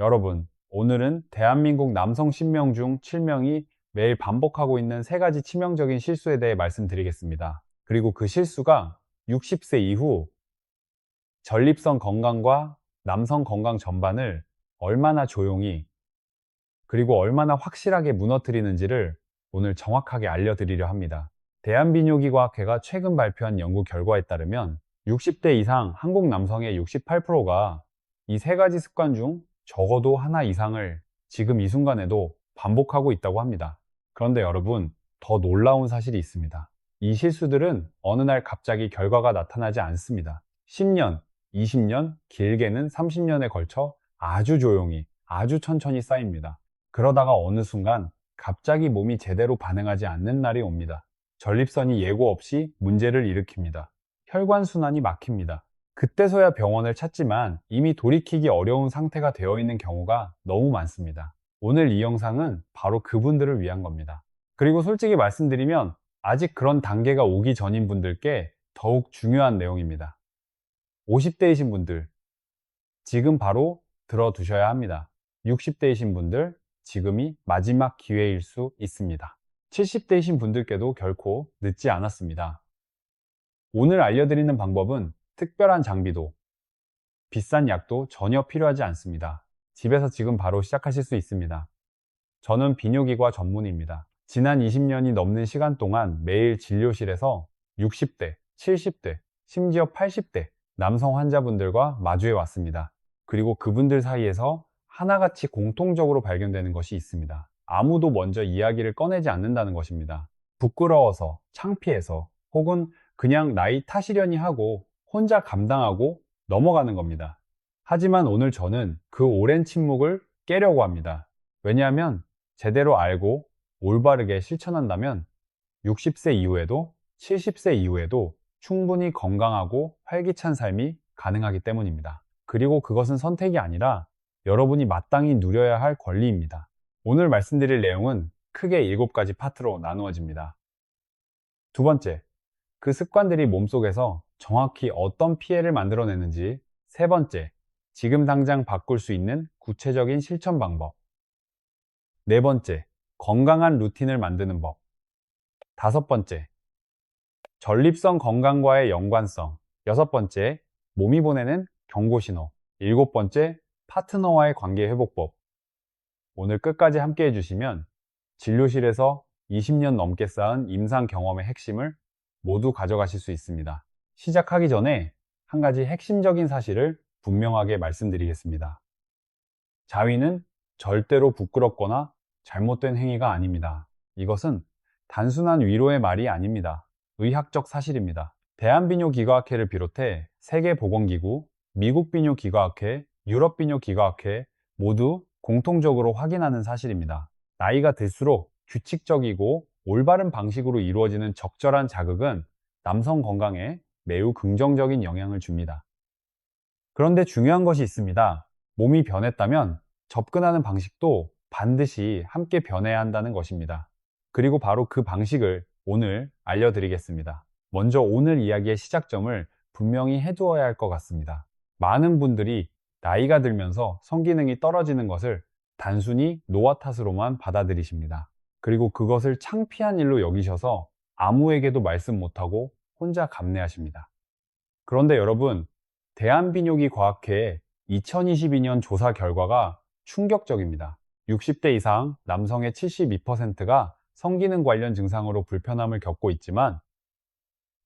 여러분, 오늘은 대한민국 남성 10명 중 7명이 매일 반복하고 있는 3가지 치명적인 실수에 대해 말씀드리겠습니다. 그리고 그 실수가 60세 이후 전립선 건강과 남성 건강 전반을 얼마나 조용히 그리고 얼마나 확실하게 무너뜨리는지를 오늘 정확하게 알려드리려 합니다. 대한비뇨기과학회가 최근 발표한 연구 결과에 따르면 60대 이상 한국 남성의 68%가 이 3가지 습관 중 적어도 하나 이상을 지금 이 순간에도 반복하고 있다고 합니다. 그런데 여러분, 더 놀라운 사실이 있습니다. 이 실수들은 어느 날 갑자기 결과가 나타나지 않습니다. 10년, 20년, 길게는 30년에 걸쳐 아주 조용히, 아주 천천히 쌓입니다. 그러다가 어느 순간 갑자기 몸이 제대로 반응하지 않는 날이 옵니다. 전립선이 예고 없이 문제를 일으킵니다. 혈관순환이 막힙니다. 그때서야 병원을 찾지만 이미 돌이키기 어려운 상태가 되어 있는 경우가 너무 많습니다. 오늘 이 영상은 바로 그분들을 위한 겁니다. 그리고 솔직히 말씀드리면 아직 그런 단계가 오기 전인 분들께 더욱 중요한 내용입니다. 50대이신 분들, 지금 바로 들어두셔야 합니다. 60대이신 분들, 지금이 마지막 기회일 수 있습니다. 70대이신 분들께도 결코 늦지 않았습니다. 오늘 알려드리는 방법은 특별한 장비도, 비싼 약도 전혀 필요하지 않습니다. 집에서 지금 바로 시작하실 수 있습니다. 저는 비뇨기과 전문의입니다. 지난 20년이 넘는 시간 동안 매일 진료실에서 60대, 70대, 심지어 80대 남성 환자분들과 마주해 왔습니다. 그리고 그분들 사이에서 하나같이 공통적으로 발견되는 것이 있습니다. 아무도 먼저 이야기를 꺼내지 않는다는 것입니다. 부끄러워서, 창피해서, 혹은 그냥 나이 탓이려니 하고 혼자 감당하고 넘어가는 겁니다. 하지만 오늘 저는 그 오랜 침묵을 깨려고 합니다. 왜냐하면 제대로 알고 올바르게 실천한다면 60세 이후에도 70세 이후에도 충분히 건강하고 활기찬 삶이 가능하기 때문입니다. 그리고 그것은 선택이 아니라 여러분이 마땅히 누려야 할 권리입니다. 오늘 말씀드릴 내용은 크게 7가지 파트로 나누어집니다. 두 번째, 그 습관들이 몸속에서 정확히 어떤 피해를 만들어내는지. 세 번째, 지금 당장 바꿀 수 있는 구체적인 실천 방법. 네 번째, 건강한 루틴을 만드는 법. 다섯 번째, 전립선 건강과의 연관성. 여섯 번째, 몸이 보내는 경고신호. 일곱 번째, 파트너와의 관계 회복법. 오늘 끝까지 함께 해주시면 진료실에서 20년 넘게 쌓은 임상 경험의 핵심을 모두 가져가실 수 있습니다. 시작하기 전에 한 가지 핵심적인 사실을 분명하게 말씀드리겠습니다. 자위는 절대로 부끄럽거나 잘못된 행위가 아닙니다. 이것은 단순한 위로의 말이 아닙니다. 의학적 사실입니다. 대한비뇨기과학회를 비롯해 세계보건기구, 미국비뇨기과학회, 유럽비뇨기과학회 모두 공통적으로 확인하는 사실입니다. 나이가 들수록 규칙적이고 올바른 방식으로 이루어지는 적절한 자극은 남성 건강에 매우 긍정적인 영향을 줍니다. 그런데 중요한 것이 있습니다. 몸이 변했다면 접근하는 방식도 반드시 함께 변해야 한다는 것입니다. 그리고 바로 그 방식을 오늘 알려드리겠습니다. 먼저 오늘 이야기의 시작점을 분명히 해두어야 할 것 같습니다. 많은 분들이 나이가 들면서 성기능이 떨어지는 것을 단순히 노화 탓으로만 받아들이십니다. 그리고 그것을 창피한 일로 여기셔서 아무에게도 말씀 못하고 혼자 감내하십니다. 그런데 여러분, 대한비뇨기과학회의 2022년 조사 결과가 충격적입니다. 60대 이상 남성의 72%가 성기능 관련 증상으로 불편함을 겪고 있지만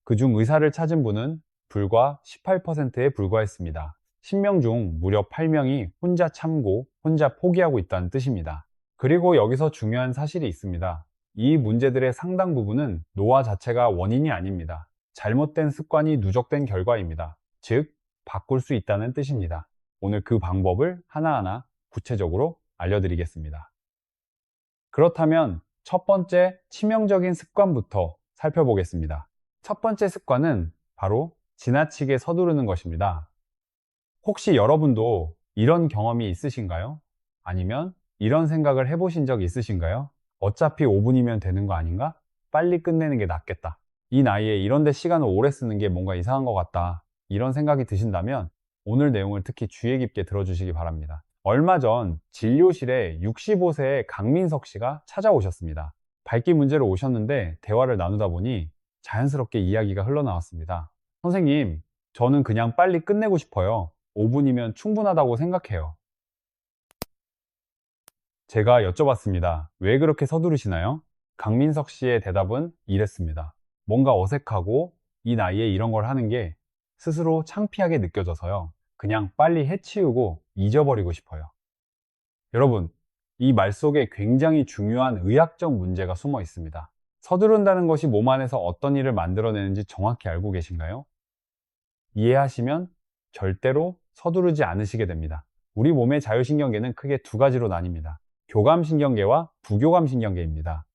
그중 의사를 찾은 분은 불과 18%에 불과했습니다. 10명 중 무려 8명이 혼자 참고 혼자 포기하고 있다는 뜻입니다. 그리고 여기서 중요한 사실이 있습니다. 이 문제들의 상당 부분은 노화 자체가 원인이 아닙니다. 잘못된 습관이 누적된 결과입니다. 즉, 바꿀 수 있다는 뜻입니다. 오늘 그 방법을 하나하나 구체적으로 알려드리겠습니다. 그렇다면 첫 번째 치명적인 습관부터 살펴보겠습니다. 첫 번째 습관은 바로 지나치게 서두르는 것입니다. 혹시 여러분도 이런 경험이 있으신가요? 아니면 이런 생각을 해보신 적 있으신가요? 어차피 5분이면 되는 거 아닌가? 빨리 끝내는 게 낫겠다. 이 나이에 이런 데 시간을 오래 쓰는 게 뭔가 이상한 것 같다. 이런 생각이 드신다면 오늘 내용을 특히 주의 깊게 들어주시기 바랍니다. 얼마 전 진료실에 65세의 강민석 씨가 찾아오셨습니다. 밝기 문제로 오셨는데 대화를 나누다 보니 자연스럽게 이야기가 흘러나왔습니다. 선생님, 저는 그냥 빨리 끝내고 싶어요. 5분이면 충분하다고 생각해요. 제가 여쭤봤습니다. 왜 그렇게 서두르시나요? 강민석 씨의 대답은 이랬습니다. 뭔가 어색하고 이 나이에 이런 걸 하는 게 스스로 창피하게 느껴져서요. 그냥 빨리 해치우고 잊어버리고 싶어요. 여러분, 이 말 속에 굉장히 중요한 의학적 문제가 숨어 있습니다. 서두른다는 것이 몸 안에서 어떤 일을 만들어내는지 정확히 알고 계신가요? 이해하시면 절대로 서두르지 않으시게 됩니다. 우리 몸의 자율신경계는 크게 두 가지로 나뉩니다. 교감신경계와 부교감신경계입니다.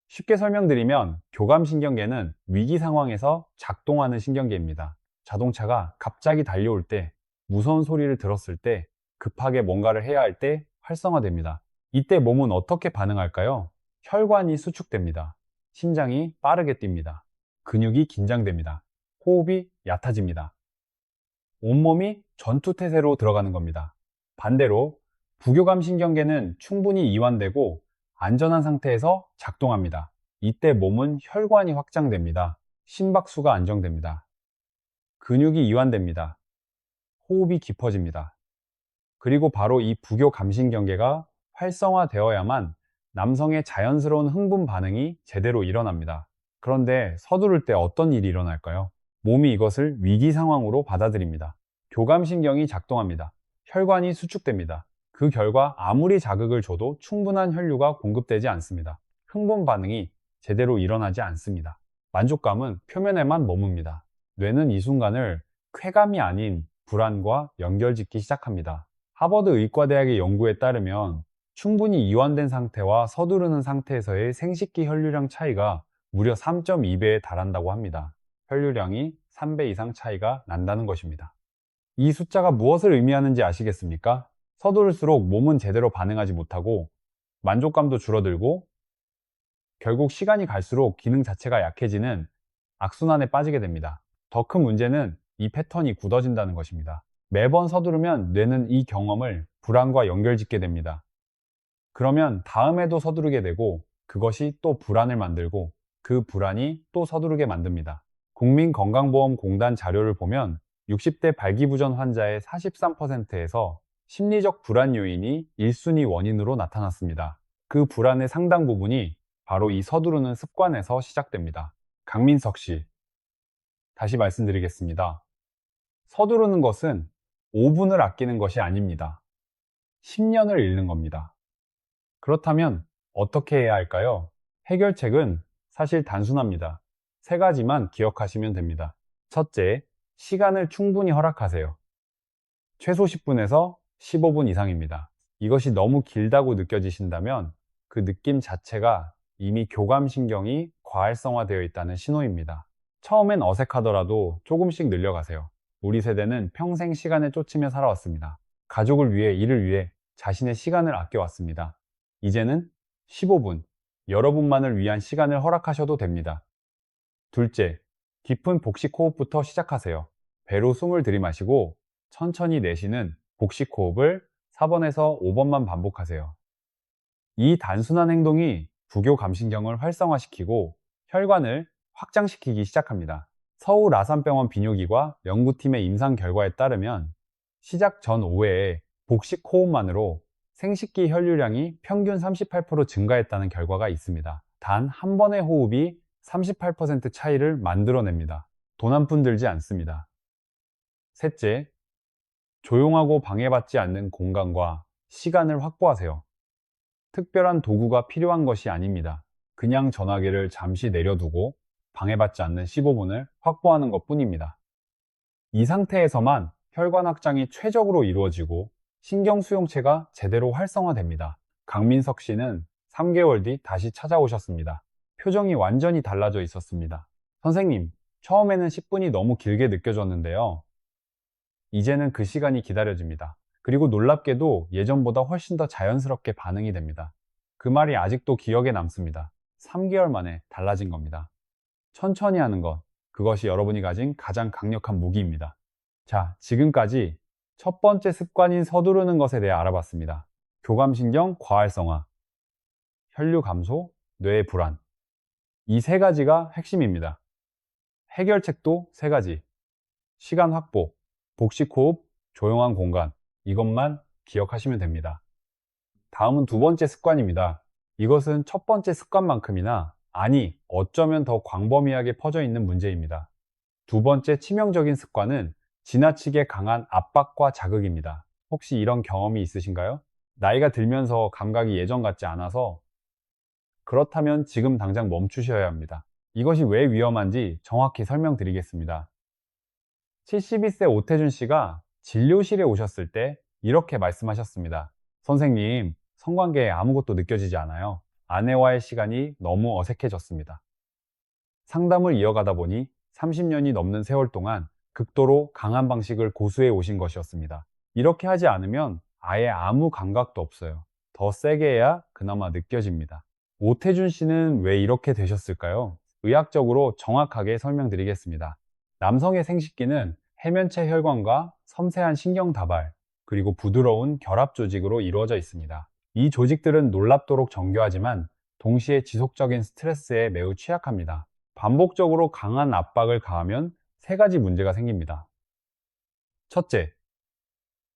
쉽게 설명드리면 교감신경계는 위기 상황에서 작동하는 신경계입니다. 자동차가 갑자기 달려올 때, 무서운 소리를 들었을 때, 급하게 뭔가를 해야 할 때 활성화됩니다. 이때 몸은 어떻게 반응할까요? 혈관이 수축됩니다. 심장이 빠르게 뜁니다. 근육이 긴장됩니다. 호흡이 얕아집니다. 온몸이 전투태세로 들어가는 겁니다. 반대로 부교감신경계는 충분히 이완되고 안전한 상태에서 작동합니다. 이때 몸은 혈관이 확장됩니다. 심박수가 안정됩니다. 근육이 이완됩니다. 호흡이 깊어집니다. 그리고 바로 이 부교감신경계가 활성화되어야만 남성의 자연스러운 흥분 반응이 제대로 일어납니다. 그런데 서두를 때 어떤 일이 일어날까요? 몸이 이것을 위기 상황으로 받아들입니다. 교감신경이 작동합니다. 혈관이 수축됩니다. 그 결과 아무리 자극을 줘도 충분한 혈류가 공급되지 않습니다. 흥분 반응이 제대로 일어나지 않습니다. 만족감은 표면에만 머뭅니다. 뇌는 이 순간을 쾌감이 아닌 불안과 연결짓기 시작합니다. 하버드 의과대학의 연구에 따르면 충분히 이완된 상태와 서두르는 상태에서의 생식기 혈류량 차이가 무려 3.2배에 달한다고 합니다. 혈류량이 3배 이상 차이가 난다는 것입니다. 이 숫자가 무엇을 의미하는지 아시겠습니까? 서두를수록 몸은 제대로 반응하지 못하고 만족감도 줄어들고 결국 시간이 갈수록 기능 자체가 약해지는 악순환에 빠지게 됩니다. 더 큰 문제는 이 패턴이 굳어진다는 것입니다. 매번 서두르면 뇌는 이 경험을 불안과 연결짓게 됩니다. 그러면 다음에도 서두르게 되고 그것이 또 불안을 만들고 그 불안이 또 서두르게 만듭니다. 국민건강보험공단 자료를 보면 60대 발기부전 환자의 43%에서 심리적 불안 요인이 1순위 원인으로 나타났습니다. 그 불안의 상당 부분이 바로 이 서두르는 습관에서 시작됩니다. 강민석 씨, 다시 말씀드리겠습니다. 서두르는 것은 5분을 아끼는 것이 아닙니다. 10년을 잃는 겁니다. 그렇다면 어떻게 해야 할까요? 해결책은 사실 단순합니다. 세 가지만 기억하시면 됩니다. 첫째, 시간을 충분히 허락하세요. 최소 10분에서 15분 이상입니다. 이것이 너무 길다고 느껴지신다면 그 느낌 자체가 이미 교감신경이 과활성화되어 있다는 신호입니다. 처음엔 어색하더라도 조금씩 늘려가세요. 우리 세대는 평생 시간에 쫓으며 살아왔습니다. 가족을 위해, 일을 위해 자신의 시간을 아껴왔습니다. 이제는 15분, 여러분만을 위한 시간을 허락하셔도 됩니다. 둘째, 깊은 복식 호흡부터 시작하세요. 배로 숨을 들이마시고 천천히 내쉬는 복식 호흡을 4번에서 5번만 반복하세요. 이 단순한 행동이 부교감신경을 활성화시키고 혈관을 확장시키기 시작합니다. 서울 아산병원 비뇨기과 연구팀의 임상 결과에 따르면 시작 전 5회에 복식 호흡만으로 생식기 혈류량이 평균 38% 증가했다는 결과가 있습니다. 단 한 번의 호흡이 38% 차이를 만들어냅니다. 돈 한 푼 들지 않습니다. 셋째, 조용하고 방해받지 않는 공간과 시간을 확보하세요. 특별한 도구가 필요한 것이 아닙니다. 그냥 전화기를 잠시 내려두고 방해받지 않는 15분을 확보하는 것 뿐입니다. 이 상태에서만 혈관 확장이 최적으로 이루어지고 신경수용체가 제대로 활성화됩니다. 강민석 씨는 3개월 뒤 다시 찾아오셨습니다. 표정이 완전히 달라져 있었습니다. 선생님, 처음에는 10분이 너무 길게 느껴졌는데요. 이제는 그 시간이 기다려집니다. 그리고 놀랍게도 예전보다 훨씬 더 자연스럽게 반응이 됩니다. 그 말이 아직도 기억에 남습니다. 3개월 만에 달라진 겁니다. 천천히 하는 것, 그것이 여러분이 가진 가장 강력한 무기입니다. 자, 지금까지 첫 번째 습관인 서두르는 것에 대해 알아봤습니다. 교감신경 과활성화, 혈류 감소, 뇌의 불안. 이 세 가지가 핵심입니다. 해결책도 세 가지. 시간 확보, 복식 호흡, 조용한 공간. 이것만 기억하시면 됩니다. 다음은 두 번째 습관입니다. 이것은 첫 번째 습관만큼이나, 아니, 어쩌면 더 광범위하게 퍼져 있는 문제입니다. 두 번째 치명적인 습관은 지나치게 강한 압박과 자극입니다. 혹시 이런 경험이 있으신가요? 나이가 들면서 감각이 예전 같지 않아서, 그렇다면 지금 당장 멈추셔야 합니다. 이것이 왜 위험한지 정확히 설명드리겠습니다. 72세 오태준 씨가 진료실에 오셨을 때 이렇게 말씀하셨습니다. 선생님, 성관계에 아무것도 느껴지지 않아요. 아내와의 시간이 너무 어색해졌습니다. 상담을 이어가다 보니 30년이 넘는 세월 동안 극도로 강한 방식을 고수해 오신 것이었습니다. 이렇게 하지 않으면 아예 아무 감각도 없어요. 더 세게 해야 그나마 느껴집니다. 오태준 씨는 왜 이렇게 되셨을까요? 의학적으로 정확하게 설명드리겠습니다. 남성의 생식기는 해면체 혈관과 섬세한 신경 다발, 그리고 부드러운 결합 조직으로 이루어져 있습니다. 이 조직들은 놀랍도록 정교하지만 동시에 지속적인 스트레스에 매우 취약합니다. 반복적으로 강한 압박을 가하면 세 가지 문제가 생깁니다. 첫째,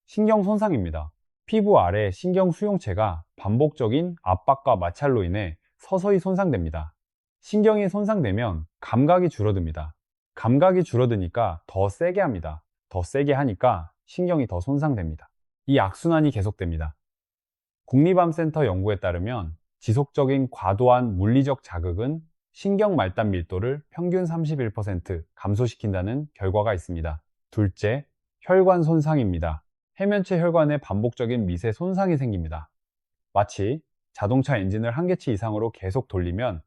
신경 손상입니다. 피부 아래 신경 수용체가 반복적인 압박과 마찰로 인해 서서히 손상됩니다. 신경이 손상되면 감각이 줄어듭니다. 감각이 줄어드니까 더 세게 합니다. 더 세게 하니까 신경이 더 손상됩니다. 이 악순환이 계속됩니다. 국립암센터 연구에 따르면 지속적인 과도한 물리적 자극은 신경 말단 밀도를 평균 31% 감소시킨다는 결과가 있습니다. 둘째, 혈관 손상입니다. 해면체 혈관에 반복적인 미세 손상이 생깁니다. 마치 자동차 엔진을 한계치 이상으로 계속 돌리면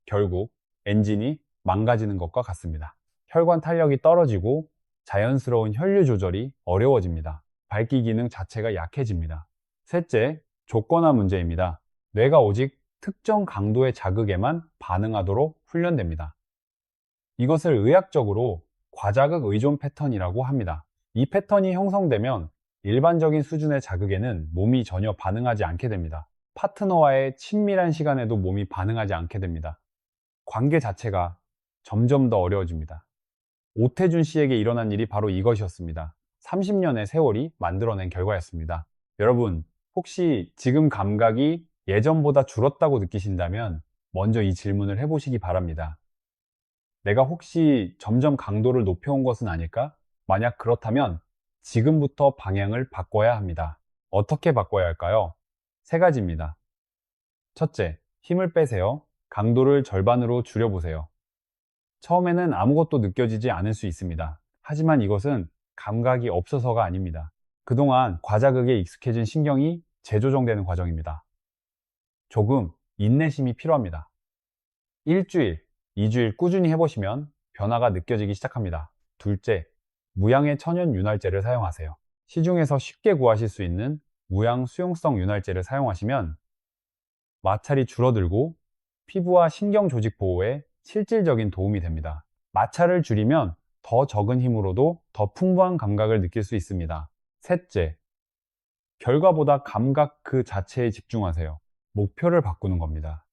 결국 엔진이 망가지는 것과 같습니다. 혈관 탄력이 떨어지고 자연스러운 혈류 조절이 어려워집니다. 밝기 기능 자체가 약해집니다. 셋째, 조건화 문제입니다. 뇌가 오직 특정 강도의 자극에만 반응하도록 훈련됩니다. 이것을 의학적으로 과자극 의존 패턴이라고 합니다. 이 패턴이 형성되면 일반적인 수준의 자극에는 몸이 전혀 반응하지 않게 됩니다. 파트너와의 친밀한 시간에도 몸이 반응하지 않게 됩니다. 관계 자체가 점점 더 어려워집니다. 오태준 씨에게 일어난 일이 바로 이것이었습니다. 30년의 세월이 만들어낸 결과였습니다. 여러분, 혹시 지금 감각이 예전보다 줄었다고 느끼신다면 먼저 이 질문을 해보시기 바랍니다. 내가 혹시 점점 강도를 높여온 것은 아닐까? 만약 그렇다면 지금부터 방향을 바꿔야 합니다. 어떻게 바꿔야 할까요? 세 가지입니다. 첫째, 힘을 빼세요. 강도를 절반으로 줄여보세요. 처음에는 아무것도 느껴지지 않을 수 있습니다. 하지만 이것은 감각이 없어서가 아닙니다. 그동안 과자극에 익숙해진 신경이 재조정되는 과정입니다. 조금 인내심이 필요합니다. 일주일, 2주일 꾸준히 해보시면 변화가 느껴지기 시작합니다. 둘째, 무양의 천연 윤활제를 사용하세요. 시중에서 쉽게 구하실 수 있는 무양 수용성 윤활제를 사용하시면 마찰이 줄어들고 피부와 신경 조직 보호에 실질적인 도움이 됩니다. 마찰을 줄이면 더 적은 힘으로도 더 풍부한 감각을 느낄 수 있습니다. 셋째, 결과보다 감각 그 자체에 집중하세요. 목표를 바꾸는 겁니다.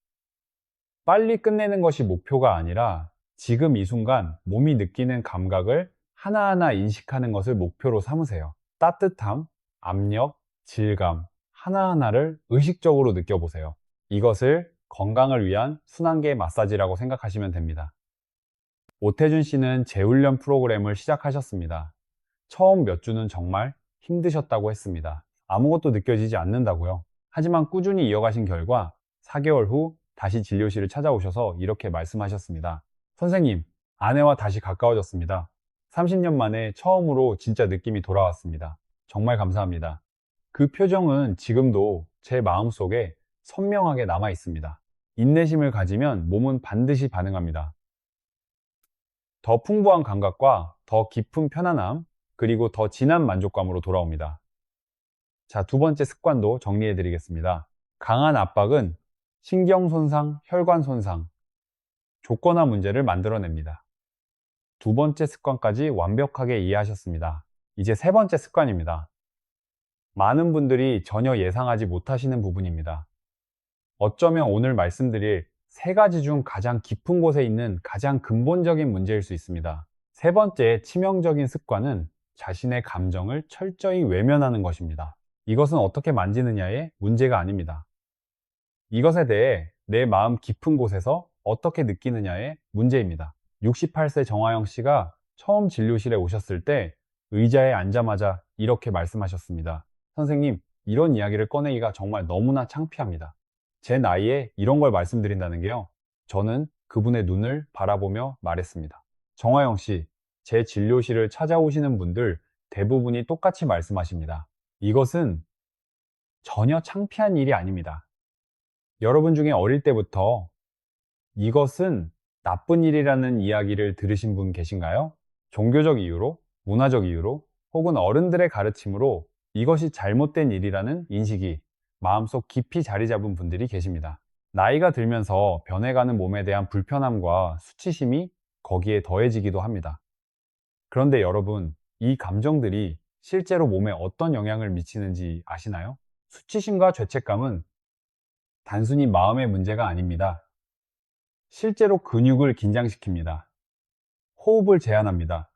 빨리 끝내는 것이 목표가 아니라 지금 이 순간 몸이 느끼는 감각을 하나하나 인식하는 것을 목표로 삼으세요. 따뜻함, 압력, 질감 하나하나를 의식적으로 느껴보세요. 이것을 건강을 위한 순환계 마사지라고 생각하시면 됩니다. 오태준 씨는 재훈련 프로그램을 시작하셨습니다. 처음 몇 주는 정말 힘드셨다고 했습니다. 아무것도 느껴지지 않는다고요. 하지만 꾸준히 이어가신 결과 4개월 후 다시 진료실을 찾아오셔서 이렇게 말씀하셨습니다. 선생님, 아내와 다시 가까워졌습니다. 30년 만에 처음으로 진짜 느낌이 돌아왔습니다. 정말 감사합니다. 그 표정은 지금도 제 마음속에 선명하게 남아 있습니다. 인내심을 가지면 몸은 반드시 반응합니다. 더 풍부한 감각과 더 깊은 편안함, 그리고 더 진한 만족감으로 돌아옵니다. 자, 두 번째 습관도 정리해 드리겠습니다. 강한 압박은 신경 손상, 혈관 손상, 조건화 문제를 만들어냅니다. 두 번째 습관까지 완벽하게 이해하셨습니다. 이제 세 번째 습관입니다. 많은 분들이 전혀 예상하지 못하시는 부분입니다. 어쩌면 오늘 말씀드릴 세 가지 중 가장 깊은 곳에 있는 가장 근본적인 문제일 수 있습니다. 세 번째 치명적인 습관은 자신의 감정을 철저히 외면하는 것입니다. 이것은 어떻게 만지느냐의 문제가 아닙니다. 이것에 대해 내 마음 깊은 곳에서 어떻게 느끼느냐의 문제입니다. 68세 정화영 씨가 처음 진료실에 오셨을 때 의자에 앉자마자 이렇게 말씀하셨습니다. 선생님, 이런 이야기를 꺼내기가 정말 너무나 창피합니다. 제 나이에 이런 걸 말씀드린다는 게요. 저는 그분의 눈을 바라보며 말했습니다. 정화영 씨, 제 진료실을 찾아오시는 분들 대부분이 똑같이 말씀하십니다. 이것은 전혀 창피한 일이 아닙니다. 여러분 중에 어릴 때부터 이것은 나쁜 일이라는 이야기를 들으신 분 계신가요? 종교적 이유로, 문화적 이유로, 혹은 어른들의 가르침으로 이것이 잘못된 일이라는 인식이 마음속 깊이 자리 잡은 분들이 계십니다. 나이가 들면서 변해가는 몸에 대한 불편함과 수치심이 거기에 더해지기도 합니다. 그런데 여러분, 이 감정들이 실제로 몸에 어떤 영향을 미치는지 아시나요? 수치심과 죄책감은 단순히 마음의 문제가 아닙니다. 실제로 근육을 긴장시킵니다. 호흡을 제한합니다.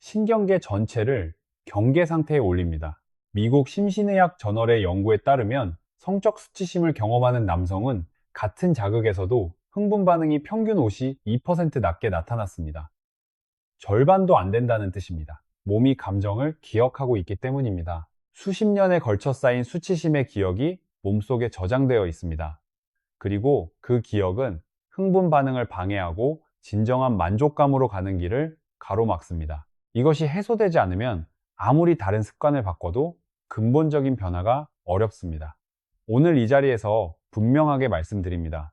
신경계 전체를 경계 상태에 올립니다. 미국 심신의학 저널의 연구에 따르면 성적 수치심을 경험하는 남성은 같은 자극에서도 흥분 반응이 평균 52% 낮게 나타났습니다. 절반도 안 된다는 뜻입니다. 몸이 감정을 기억하고 있기 때문입니다. 수십 년에 걸쳐 쌓인 수치심의 기억이 몸속에 저장되어 있습니다. 그리고 그 기억은 흥분 반응을 방해하고 진정한 만족감으로 가는 길을 가로막습니다. 이것이 해소되지 않으면 아무리 다른 습관을 바꿔도 근본적인 변화가 어렵습니다. 오늘 이 자리에서 분명하게 말씀드립니다.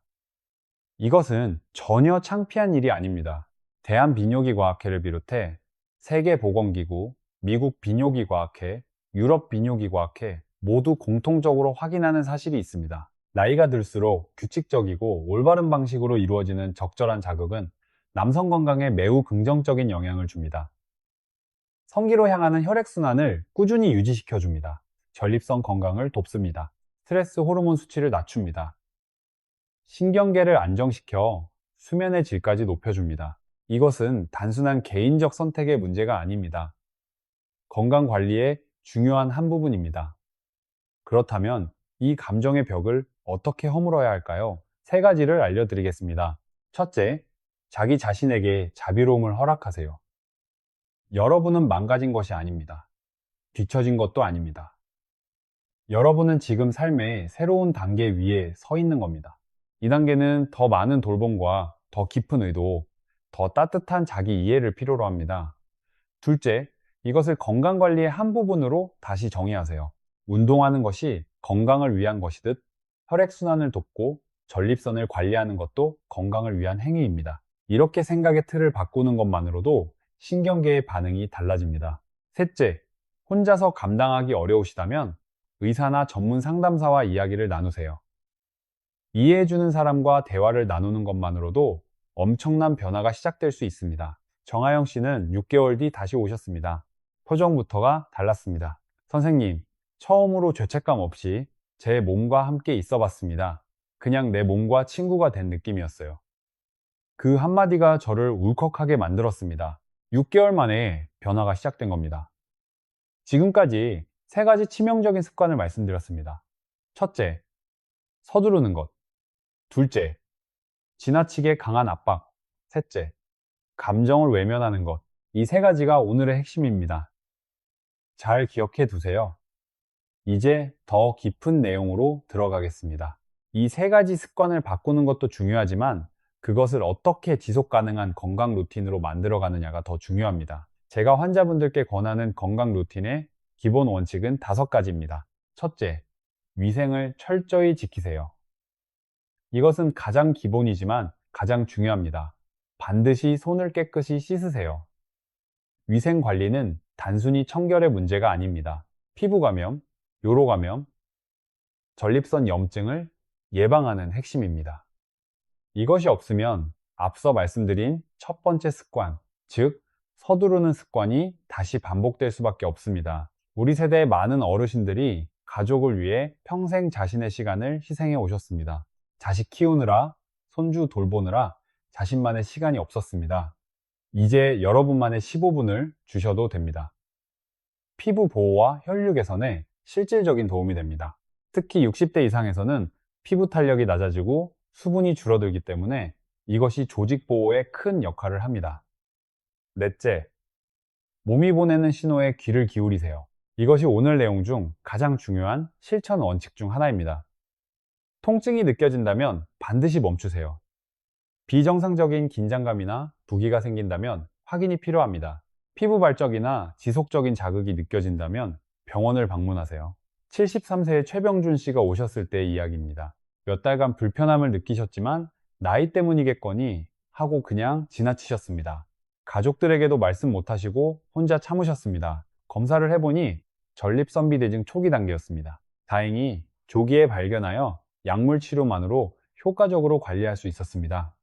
이것은 전혀 창피한 일이 아닙니다. 대한비뇨기과학회를 비롯해 세계보건기구, 미국 비뇨기과학회, 유럽 비뇨기과학회 모두 공통적으로 확인하는 사실이 있습니다. 나이가 들수록 규칙적이고 올바른 방식으로 이루어지는 적절한 자극은 남성 건강에 매우 긍정적인 영향을 줍니다. 성기로 향하는 혈액순환을 꾸준히 유지시켜 줍니다. 전립선 건강을 돕습니다. 스트레스 호르몬 수치를 낮춥니다. 신경계를 안정시켜 수면의 질까지 높여줍니다. 이것은 단순한 개인적 선택의 문제가 아닙니다. 건강 관리의 중요한 한 부분입니다. 그렇다면 이 감정의 벽을 어떻게 허물어야 할까요? 세 가지를 알려드리겠습니다. 첫째, 자기 자신에게 자비로움을 허락하세요. 여러분은 망가진 것이 아닙니다. 뒤처진 것도 아닙니다. 여러분은 지금 삶의 새로운 단계 위에 서 있는 겁니다. 이 단계는 더 많은 돌봄과 더 깊은 의도, 더 따뜻한 자기 이해를 필요로 합니다. 둘째, 이것을 건강관리의 한 부분으로 다시 정의하세요. 운동하는 것이 건강을 위한 것이듯 혈액순환을 돕고 전립선을 관리하는 것도 건강을 위한 행위입니다. 이렇게 생각의 틀을 바꾸는 것만으로도 신경계의 반응이 달라집니다. 셋째, 혼자서 감당하기 어려우시다면 의사나 전문 상담사와 이야기를 나누세요. 이해해주는 사람과 대화를 나누는 것만으로도 엄청난 변화가 시작될 수 있습니다. 정하영 씨는 6개월 뒤 다시 오셨습니다. 표정부터가 달랐습니다. 선생님, 처음으로 죄책감 없이 제 몸과 함께 있어 봤습니다. 그냥 내 몸과 친구가 된 느낌이었어요. 그 한마디가 저를 울컥하게 만들었습니다. 6개월 만에 변화가 시작된 겁니다. 지금까지 세 가지 치명적인 습관을 말씀드렸습니다. 첫째, 서두르는 것. 둘째, 지나치게 강한 압박. 셋째, 감정을 외면하는 것. 이 세 가지가 오늘의 핵심입니다. 잘 기억해 두세요. 이제 더 깊은 내용으로 들어가겠습니다. 이 세 가지 습관을 바꾸는 것도 중요하지만 그것을 어떻게 지속 가능한 건강 루틴으로 만들어 가느냐가 더 중요합니다. 제가 환자분들께 권하는 건강 루틴의 기본 원칙은 5가지입니다. 첫째, 위생을 철저히 지키세요. 이것은 가장 기본이지만 가장 중요합니다. 반드시 손을 깨끗이 씻으세요. 위생 관리는 단순히 청결의 문제가 아닙니다. 피부 감염, 요로 감염, 전립선 염증을 예방하는 핵심입니다. 이것이 없으면 앞서 말씀드린 첫 번째 습관, 즉 서두르는 습관이 다시 반복될 수밖에 없습니다. 우리 세대의 많은 어르신들이 가족을 위해 평생 자신의 시간을 희생해 오셨습니다. 자식 키우느라, 손주 돌보느라 자신만의 시간이 없었습니다. 이제 여러분만의 15분을 주셔도 됩니다. 피부 보호와 혈류 개선에 실질적인 도움이 됩니다. 특히 60대 이상에서는 피부 탄력이 낮아지고 수분이 줄어들기 때문에 이것이 조직 보호에 큰 역할을 합니다. 넷째, 몸이 보내는 신호에 귀를 기울이세요. 이것이 오늘 내용 중 가장 중요한 실천 원칙 중 하나입니다. 통증이 느껴진다면 반드시 멈추세요. 비정상적인 긴장감이나 부기가 생긴다면 확인이 필요합니다. 피부 발적이나 지속적인 자극이 느껴진다면 병원을 방문하세요. 73세의 최병준 씨가 오셨을 때의 이야기입니다. 몇 달간 불편함을 느끼셨지만 나이 때문이겠거니 하고 그냥 지나치셨습니다. 가족들에게도 말씀 못하시고 혼자 참으셨습니다. 검사를 해보니 전립선비대증 초기 단계였습니다. 다행히 조기에 발견하여 약물 치료만으로 효과적으로 관리할 수 있었습니다.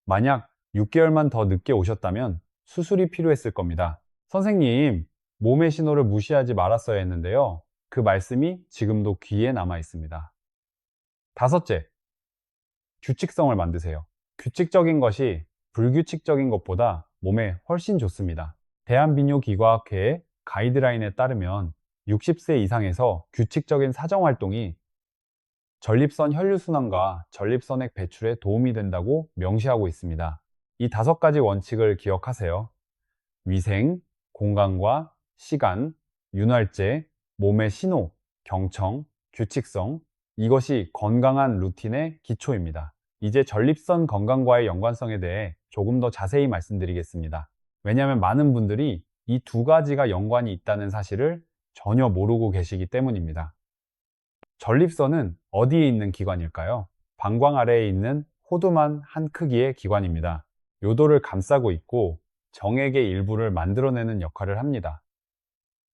만약 6개월만 더 늦게 오셨다면 수술이 필요했을 겁니다. 선생님, 몸의 신호를 무시하지 말았어야 했는데요. 그 말씀이 지금도 귀에 남아 있습니다. 다섯째, 규칙성을 만드세요. 규칙적인 것이 불규칙적인 것보다 몸에 훨씬 좋습니다. 대한비뇨기과학회의 가이드라인에 따르면 60세 이상에서 규칙적인 사정활동이 전립선 혈류순환과 전립선액 배출에 도움이 된다고 명시하고 있습니다. 이 5가지 원칙을 기억하세요. 위생, 공간과 시간, 윤활제, 몸의 신호, 경청, 규칙성, 이것이 건강한 루틴의 기초입니다. 이제 전립선 건강과의 연관성에 대해 조금 더 자세히 말씀드리겠습니다. 왜냐하면 많은 분들이 이 2가지가 연관이 있다는 사실을 전혀 모르고 계시기 때문입니다. 전립선은 어디에 있는 기관일까요? 방광 아래에 있는 호두만 한 크기의 기관입니다. 요도를 감싸고 있고 정액의 일부를 만들어내는 역할을 합니다.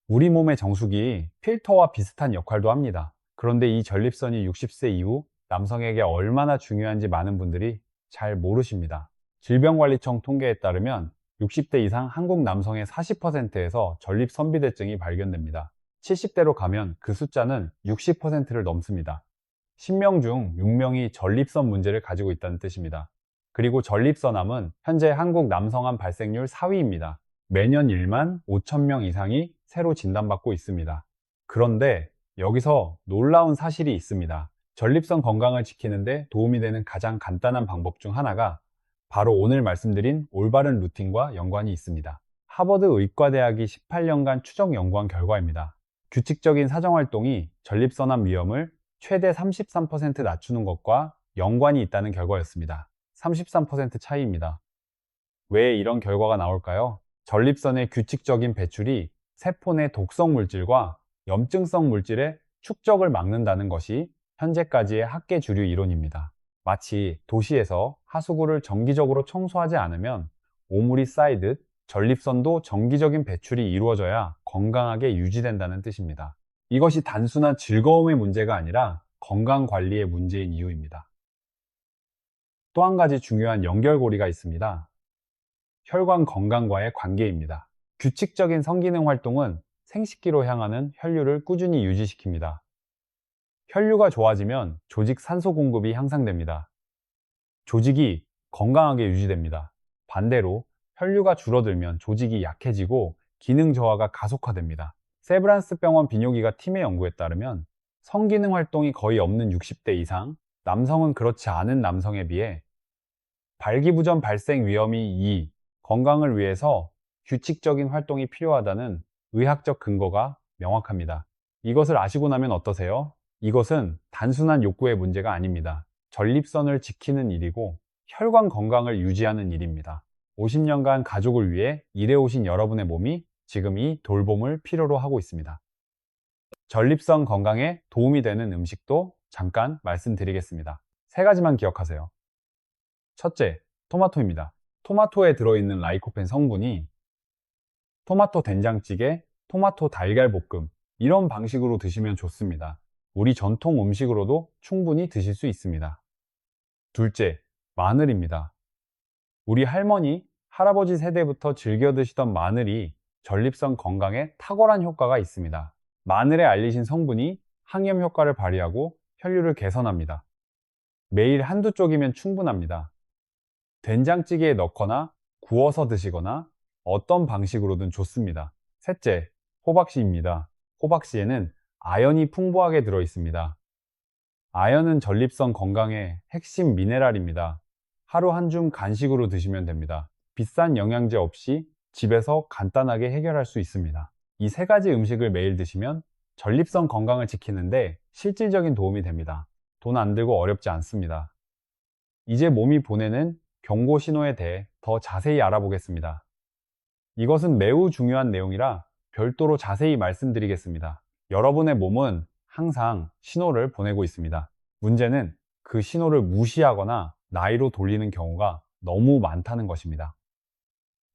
우리 몸의 정수기 필터와 비슷한 역할도 합니다. 그런데 이 전립선이 60세 이후 남성에게 얼마나 중요한지 많은 분들이 잘 모르십니다. 질병관리청 통계에 따르면 60대 이상 한국 남성의 40%에서 전립선비대증이 발견됩니다. 70대로 가면 그 숫자는 60%를 넘습니다. 10명 중 6명이 전립선 문제를 가지고 있다는 뜻입니다. 그리고 전립선암은 현재 한국 남성암 발생률 4위입니다. 매년 1만 5천 명 이상이 새로 진단받고 있습니다. 그런데 여기서 놀라운 사실이 있습니다. 전립선 건강을 지키는데 도움이 되는 가장 간단한 방법 중 하나가 바로 오늘 말씀드린 올바른 루틴과 연관이 있습니다. 하버드 의과대학이 18년간 추적 연구한 결과입니다. 규칙적인 사정활동이 전립선암 위험을 최대 33% 낮추는 것과 연관이 있다는 결과였습니다. 33% 차이입니다. 왜 이런 결과가 나올까요? 전립선의 규칙적인 배출이 세포 내 독성 물질과 염증성 물질의 축적을 막는다는 것이 현재까지의 학계 주류 이론입니다. 마치 도시에서 하수구를 정기적으로 청소하지 않으면 오물이 쌓이듯 전립선도 정기적인 배출이 이루어져야 건강하게 유지된다는 뜻입니다. 이것이 단순한 즐거움의 문제가 아니라 건강관리의 문제인 이유입니다. 또 한 가지 중요한 연결고리가 있습니다. 혈관 건강과의 관계입니다. 규칙적인 성기능 활동은 생식기로 향하는 혈류를 꾸준히 유지시킵니다. 혈류가 좋아지면 조직 산소 공급이 향상됩니다. 조직이 건강하게 유지됩니다. 반대로 혈류가 줄어들면 조직이 약해지고 기능 저하가 가속화됩니다. 세브란스 병원 비뇨기과 팀의 연구에 따르면 성기능 활동이 거의 없는 60대 이상, 남성은 그렇지 않은 남성에 비해 발기부전 발생 위험이 2, 건강을 위해서 규칙적인 활동이 필요하다는 의학적 근거가 명확합니다. 이것을 아시고 나면 어떠세요? 이것은 단순한 욕구의 문제가 아닙니다. 전립선을 지키는 일이고 혈관 건강을 유지하는 일입니다. 50년간 가족을 위해 일해오신 여러분의 몸이 지금 이 돌봄을 필요로 하고 있습니다. 전립선 건강에 도움이 되는 음식도 잠깐 말씀드리겠습니다. 3가지만 기억하세요. 첫째, 토마토입니다. 토마토에 들어있는 라이코펜 성분이 토마토 된장찌개, 토마토 달걀볶음 이런 방식으로 드시면 좋습니다. 우리 전통 음식으로도 충분히 드실 수 있습니다. 둘째, 마늘입니다. 우리 할머니, 할아버지 세대부터 즐겨 드시던 마늘이 전립선 건강에 탁월한 효과가 있습니다. 마늘에 알리신 성분이 항염 효과를 발휘하고 혈류를 개선합니다. 매일 한두 쪽이면 충분합니다. 된장찌개에 넣거나 구워서 드시거나 어떤 방식으로든 좋습니다. 셋째, 호박씨입니다. 호박씨에는 아연이 풍부하게 들어 있습니다. 아연은 전립선 건강의 핵심 미네랄입니다. 하루 한 줌 간식으로 드시면 됩니다. 비싼 영양제 없이 집에서 간단하게 해결할 수 있습니다. 이 세 가지 음식을 매일 드시면 전립선 건강을 지키는데 실질적인 도움이 됩니다. 돈 안 들고 어렵지 않습니다. 이제 몸이 보내는 경고 신호에 대해 더 자세히 알아보겠습니다. 이것은 매우 중요한 내용이라 별도로 자세히 말씀드리겠습니다. 여러분의 몸은 항상 신호를 보내고 있습니다. 문제는 그 신호를 무시하거나 나이로 돌리는 경우가 너무 많다는 것입니다.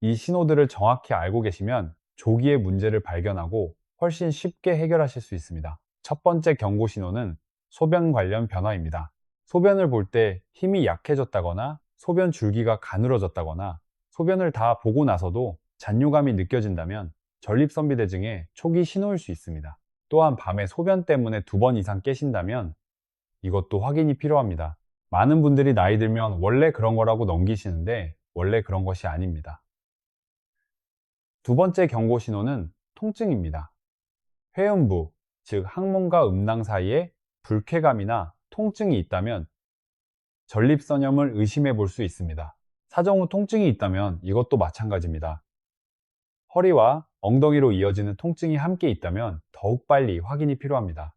이 신호들을 정확히 알고 계시면 조기에 문제를 발견하고 훨씬 쉽게 해결하실 수 있습니다. 첫 번째 경고 신호는 소변 관련 변화입니다. 소변을 볼 때 힘이 약해졌다거나 소변 줄기가 가늘어졌다거나 소변을 다 보고 나서도 잔뇨감이 느껴진다면 전립선비대증의 초기 신호일 수 있습니다. 또한 밤에 소변 때문에 2번 이상 깨신다면 이것도 확인이 필요합니다. 많은 분들이 나이 들면 원래 그런 거라고 넘기시는데 원래 그런 것이 아닙니다. 두 번째 경고 신호는 통증입니다. 회음부, 즉 항문과 음낭 사이에 불쾌감이나 통증이 있다면 전립선염을 의심해 볼 수 있습니다. 사정 후 통증이 있다면 이것도 마찬가지입니다. 허리와 엉덩이로 이어지는 통증이 함께 있다면 더욱 빨리 확인이 필요합니다.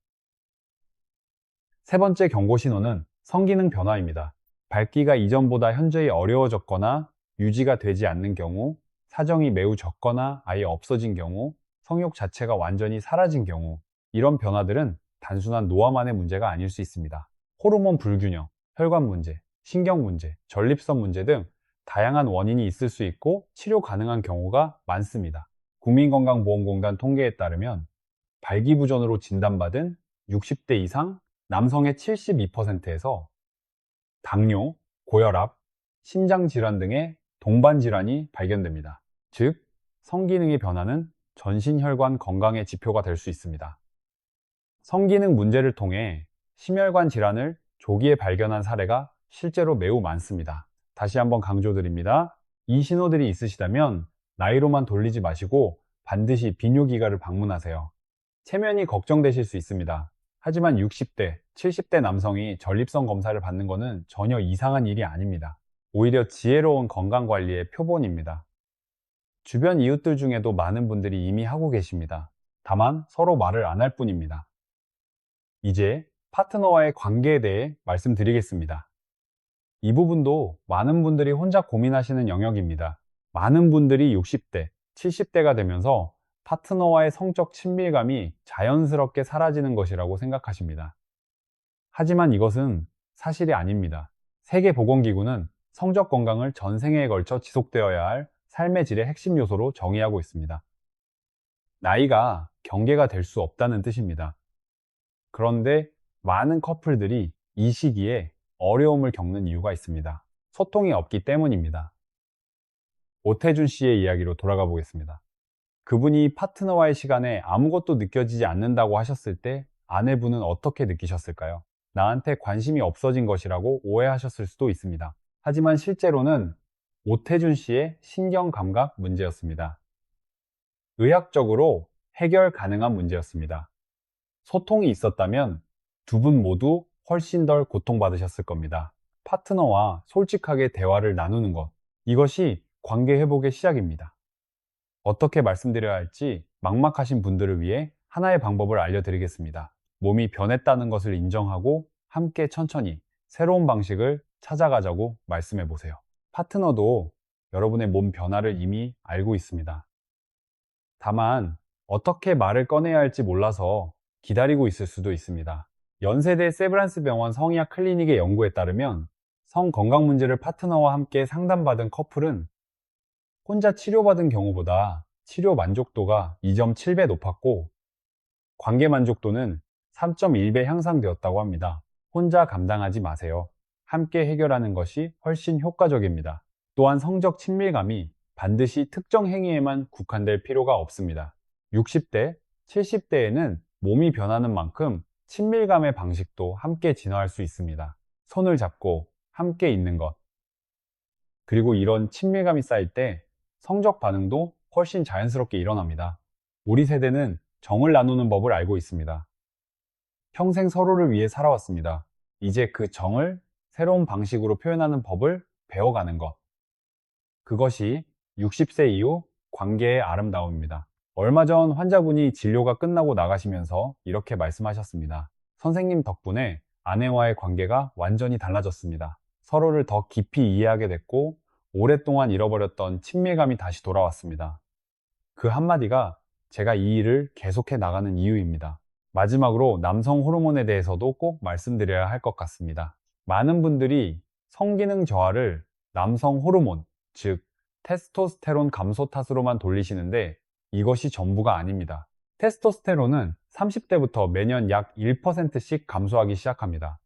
세 번째 경고 신호는 성기능 변화입니다. 밟기가 이전보다 현저히 어려워졌거나 유지가 되지 않는 경우, 사정이 매우 적거나 아예 없어진 경우, 성욕 자체가 완전히 사라진 경우, 이런 변화들은 단순한 노화만의 문제가 아닐 수 있습니다. 호르몬 불균형, 혈관 문제, 신경 문제, 전립선 문제 등 다양한 원인이 있을 수 있고 치료 가능한 경우가 많습니다. 국민건강보험공단 통계에 따르면 발기부전으로 진단받은 60대 이상 남성의 72%에서 당뇨, 고혈압, 심장질환 등의 동반질환이 발견됩니다. 즉, 성기능의 변화는 전신혈관 건강의 지표가 될 수 있습니다. 성기능 문제를 통해 심혈관 질환을 조기에 발견한 사례가 실제로 매우 많습니다. 다시 한번 강조드립니다. 이 신호들이 있으시다면 나이로만 돌리지 마시고 반드시 비뇨기과를 방문하세요. 체면이 걱정되실 수 있습니다. 하지만 60대, 70대 남성이 전립선 검사를 받는 것은 전혀 이상한 일이 아닙니다. 오히려 지혜로운 건강관리의 표본입니다. 주변 이웃들 중에도 많은 분들이 이미 하고 계십니다. 다만 서로 말을 안 할 뿐입니다. 이제 파트너와의 관계에 대해 말씀드리겠습니다. 이 부분도 많은 분들이 혼자 고민하시는 영역입니다. 많은 분들이 60대, 70대가 되면서 파트너와의 성적 친밀감이 자연스럽게 사라지는 것이라고 생각하십니다. 하지만 이것은 사실이 아닙니다. 세계보건기구는 성적 건강을 전생에 걸쳐 지속되어야 할 삶의 질의 핵심 요소로 정의하고 있습니다. 나이가 경계가 될 수 없다는 뜻입니다. 그런데 많은 커플들이 이 시기에 어려움을 겪는 이유가 있습니다. 소통이 없기 때문입니다. 오태준 씨의 이야기로 돌아가 보겠습니다. 그분이 파트너와의 시간에 아무것도 느껴지지 않는다고 하셨을 때 아내분은 어떻게 느끼셨을까요? 나한테 관심이 없어진 것이라고 오해하셨을 수도 있습니다. 하지만 실제로는 오태준 씨의 신경감각 문제였습니다. 의학적으로 해결 가능한 문제였습니다. 소통이 있었다면 두 분 모두 훨씬 덜 고통받으셨을 겁니다. 파트너와 솔직하게 대화를 나누는 것, 이것이 관계 회복의 시작입니다. 어떻게 말씀드려야 할지 막막하신 분들을 위해 하나의 방법을 알려드리겠습니다. 몸이 변했다는 것을 인정하고 함께 천천히 새로운 방식을 찾아가자고 말씀해 보세요. 파트너도 여러분의 몸 변화를 이미 알고 있습니다. 다만 어떻게 말을 꺼내야 할지 몰라서 기다리고 있을 수도 있습니다. 연세대 세브란스 병원 성의학 클리닉의 연구에 따르면 성 건강 문제를 파트너와 함께 상담받은 커플은 혼자 치료받은 경우보다 치료 만족도가 2.7배 높았고 관계 만족도는 3.1배 향상되었다고 합니다. 혼자 감당하지 마세요. 함께 해결하는 것이 훨씬 효과적입니다. 또한 성적 친밀감이 반드시 특정 행위에만 국한될 필요가 없습니다. 60대, 70대에는 몸이 변하는 만큼 친밀감의 방식도 함께 진화할 수 있습니다. 손을 잡고 함께 있는 것, 그리고 이런 친밀감이 쌓일 때 성적 반응도 훨씬 자연스럽게 일어납니다. 우리 세대는 정을 나누는 법을 알고 있습니다. 평생 서로를 위해 살아왔습니다. 이제 그 정을 새로운 방식으로 표현하는 법을 배워가는 것. 그것이 60세 이후 관계의 아름다움입니다. 얼마 전 환자분이 진료가 끝나고 나가시면서 이렇게 말씀하셨습니다. 선생님 덕분에 아내와의 관계가 완전히 달라졌습니다. 서로를 더 깊이 이해하게 됐고, 오랫동안 잃어버렸던 친밀감이 다시 돌아왔습니다. 그 한마디가 제가 이 일을 계속해 나가는 이유입니다. 마지막으로 남성 호르몬에 대해서도 꼭 말씀드려야 할 것 같습니다. 많은 분들이 성기능 저하를 남성 호르몬, 즉 테스토스테론 감소 탓으로만 돌리시는데 이것이 전부가 아닙니다. 테스토스테론은 30대부터 매년 약 1%씩 감소하기 시작합니다.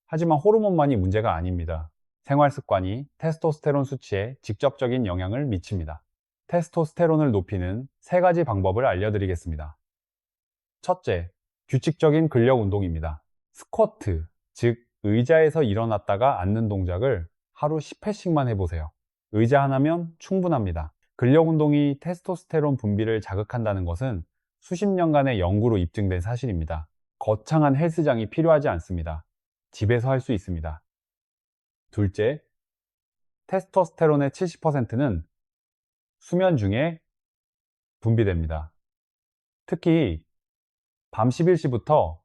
하지만 호르몬만이 문제가 아닙니다. 생활 습관이 테스토스테론 수치에 직접적인 영향을 미칩니다. 테스토스테론을 높이는 3가지 방법을 알려드리겠습니다. 첫째, 규칙적인 근력 운동입니다. 스쿼트, 즉 의자에서 일어났다가 앉는 동작을 하루 10회씩만 해보세요. 의자 하나면 충분합니다. 근력 운동이 테스토스테론 분비를 자극한다는 것은 수십 년간의 연구로 입증된 사실입니다. 거창한 헬스장이 필요하지 않습니다. 집에서 할 수 있습니다. 둘째, 테스토스테론의 70%는 수면 중에 분비됩니다. 특히 밤 11시부터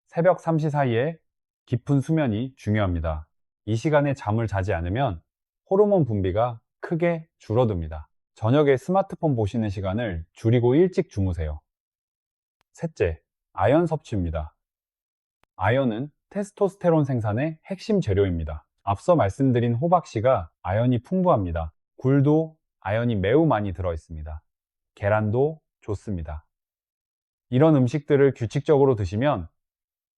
새벽 3시 사이에 깊은 수면이 중요합니다. 이 시간에 잠을 자지 않으면 호르몬 분비가 크게 줄어듭니다. 저녁에 스마트폰 보시는 시간을 줄이고 일찍 주무세요. 셋째, 아연 섭취입니다. 아연은 테스토스테론 생산의 핵심 재료입니다. 앞서 말씀드린 호박씨가 아연이 풍부합니다. 굴도 아연이 매우 많이 들어있습니다. 계란도 좋습니다. 이런 음식들을 규칙적으로 드시면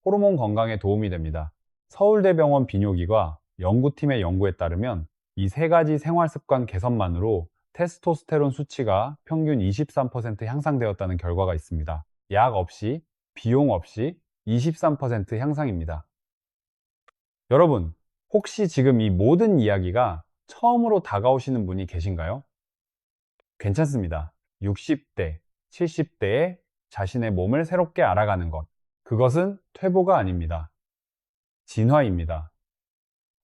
호르몬 건강에 도움이 됩니다. 서울대병원 비뇨기과 연구팀의 연구에 따르면 이 3가지 생활습관 개선만으로 테스토스테론 수치가 평균 23% 향상되었다는 결과가 있습니다. 약 없이, 비용 없이 23% 향상입니다. 여러분, 혹시 지금 이 모든 이야기가 처음으로 다가오시는 분이 계신가요? 괜찮습니다. 60대, 70대에 자신의 몸을 새롭게 알아가는 것. 그것은 퇴보가 아닙니다. 진화입니다.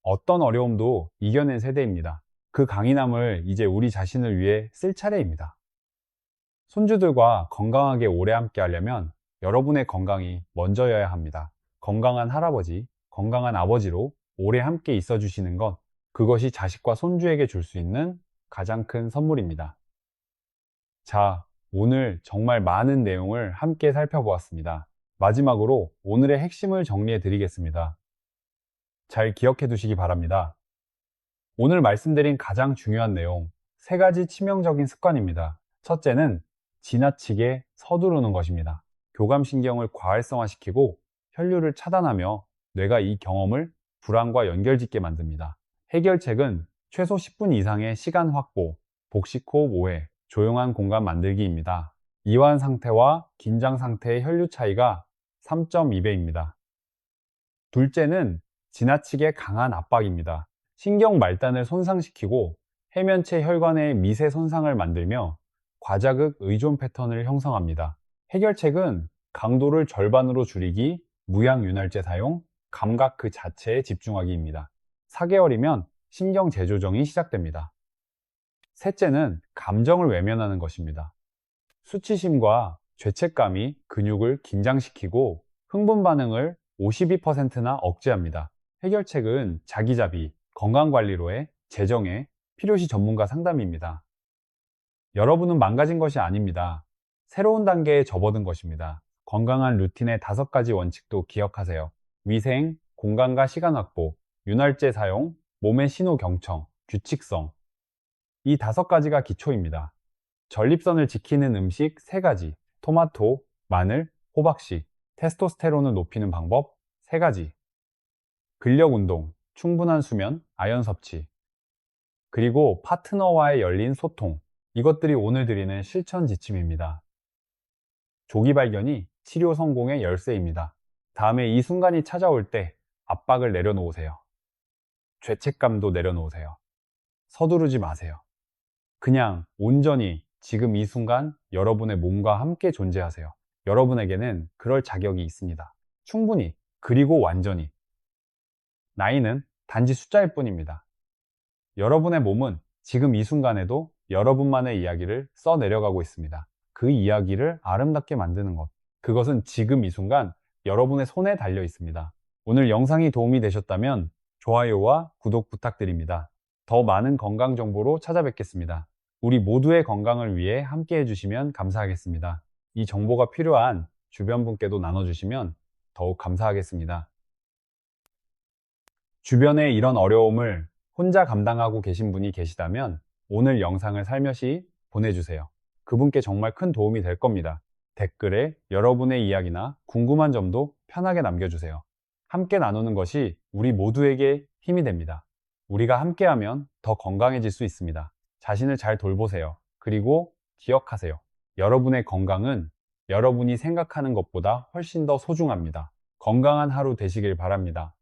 어떤 어려움도 이겨낸 세대입니다. 그 강인함을 이제 우리 자신을 위해 쓸 차례입니다. 손주들과 건강하게 오래 함께 하려면 여러분의 건강이 먼저여야 합니다. 건강한 할아버지, 건강한 아버지로 오래 함께 있어 주시는 것, 그것이 자식과 손주에게 줄 수 있는 가장 큰 선물입니다. 자, 오늘 정말 많은 내용을 함께 살펴보았습니다. 마지막으로 오늘의 핵심을 정리해 드리겠습니다. 잘 기억해 두시기 바랍니다. 오늘 말씀드린 가장 중요한 내용, 3가지 치명적인 습관입니다. 첫째는 지나치게 서두르는 것입니다. 교감신경을 과활성화시키고 혈류를 차단하며 뇌가 이 경험을 불안과 연결짓게 만듭니다. 해결책은 최소 10분 이상의 시간 확보, 복식호흡 5회, 조용한 공간 만들기입니다. 이완 상태와 긴장 상태의 혈류 차이가 3.2배입니다. 둘째는 지나치게 강한 압박입니다. 신경 말단을 손상시키고 해면체 혈관의 미세 손상을 만들며 과자극 의존 패턴을 형성합니다. 해결책은 강도를 절반으로 줄이기, 무향윤활제 사용, 감각 그 자체에 집중하기입니다. 4개월이면 신경 재조정이 시작됩니다. 셋째는 감정을 외면하는 것입니다. 수치심과 죄책감이 근육을 긴장시키고 흥분 반응을 52%나 억제합니다. 해결책은 자기자비, 건강관리로의 재정의 필요시 전문가 상담입니다. 여러분은 망가진 것이 아닙니다. 새로운 단계에 접어든 것입니다. 건강한 루틴의 5가지 원칙도 기억하세요. 위생, 공간과 시간 확보, 윤활제 사용, 몸의 신호 경청, 규칙성. 이 5가지가 기초입니다. 전립선을 지키는 음식 3가지, 토마토, 마늘, 호박씨, 테스토스테론을 높이는 방법 3가지, 근력 운동, 충분한 수면, 아연 섭취. 그리고 파트너와의 열린 소통. 이것들이 오늘 드리는 실천 지침입니다. 조기 발견이 치료 성공의 열쇠입니다. 다음에 이 순간이 찾아올 때 압박을 내려놓으세요. 죄책감도 내려놓으세요. 서두르지 마세요. 그냥 온전히 지금 이 순간 여러분의 몸과 함께 존재하세요. 여러분에게는 그럴 자격이 있습니다. 충분히, 그리고 완전히. 나이는 단지 숫자일 뿐입니다. 여러분의 몸은 지금 이 순간에도 여러분만의 이야기를 써내려가고 있습니다. 그 이야기를 아름답게 만드는 것. 그것은 지금 이 순간 여러분의 손에 달려 있습니다. 오늘 영상이 도움이 되셨다면 좋아요와 구독 부탁드립니다. 더 많은 건강 정보로 찾아뵙겠습니다. 우리 모두의 건강을 위해 함께 해주시면 감사하겠습니다. 이 정보가 필요한 주변 분께도 나눠주시면 더욱 감사하겠습니다. 주변에 이런 어려움을 혼자 감당하고 계신 분이 계시다면 오늘 영상을 살며시 보내주세요. 그분께 정말 큰 도움이 될 겁니다. 댓글에 여러분의 이야기나 궁금한 점도 편하게 남겨주세요. 함께 나누는 것이 우리 모두에게 힘이 됩니다. 우리가 함께하면 더 건강해질 수 있습니다. 자신을 잘 돌보세요. 그리고 기억하세요. 여러분의 건강은 여러분이 생각하는 것보다 훨씬 더 소중합니다. 건강한 하루 되시길 바랍니다.